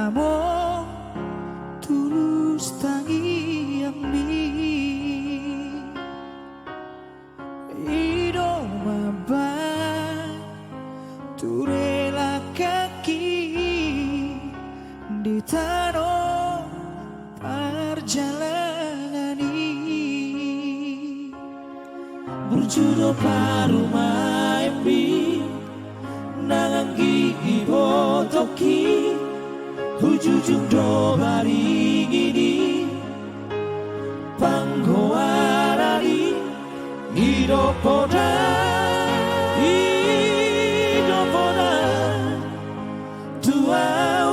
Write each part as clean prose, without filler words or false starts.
Amo tulus tangi ami Ido mabang turela kaki di tanah perjalanan ini berjudul paru maimbi nanganggi ibotoki hujujung do baringini panggoarari hidopoda tua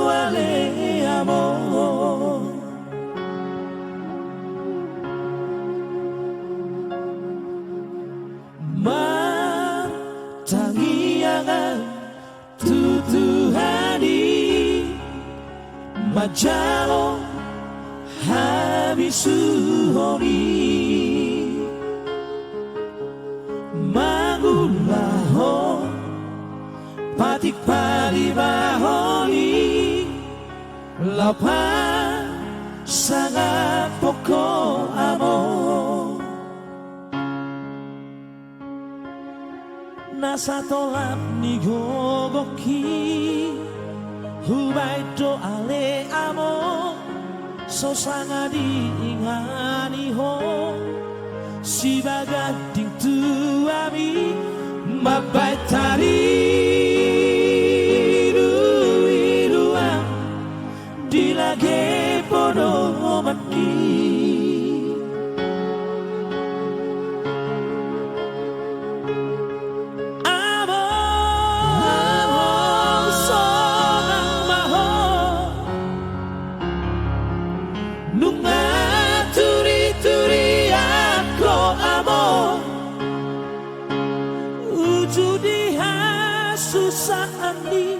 wale amor matangiangan tutuhani majalo habisuhoni magulaho patik palibahoni lapan sangat pokok amor nasa tolap ni gogoki hubai do ale amo so sangat diingani ho si bagading tuami mabai tari ruang dilage podo mati susahani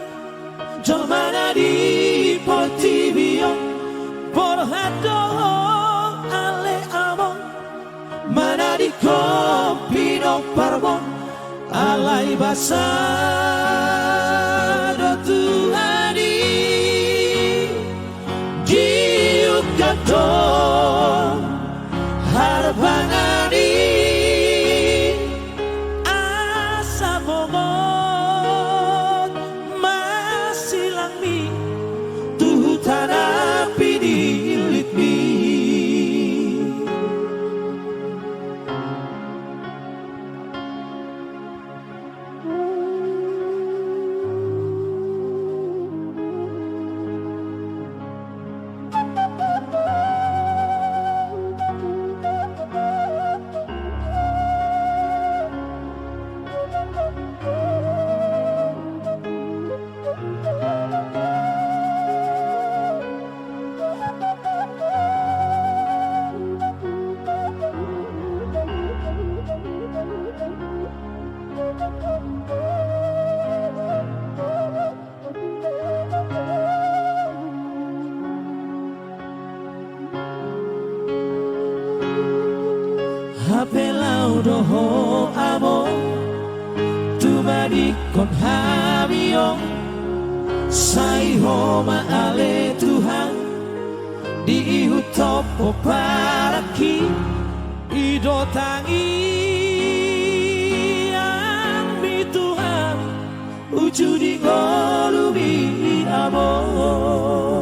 jomana di portibio porhado ale amon mana di kopino parbon alai basado tuhani giukato harbangani asa bogo hanapi dilitmi Hapelau doho amo tumadi kon habio sai homa ale Tuhan di hutopo paraki ido tangi ami Tuhan ujudi golumi amor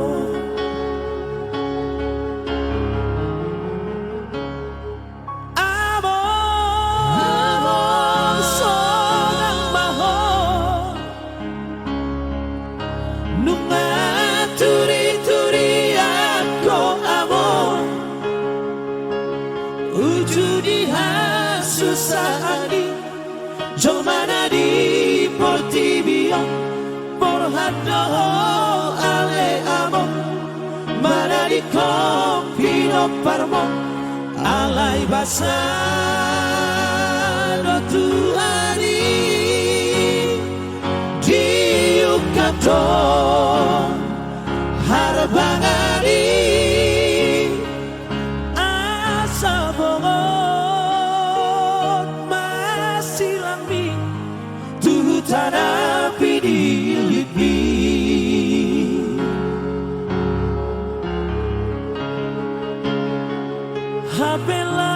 susahani jomana di portibio porhado ale amo mana di kopino parmo alai basado tuhani diukato harbangani asa bongo hanapi dilitmi bela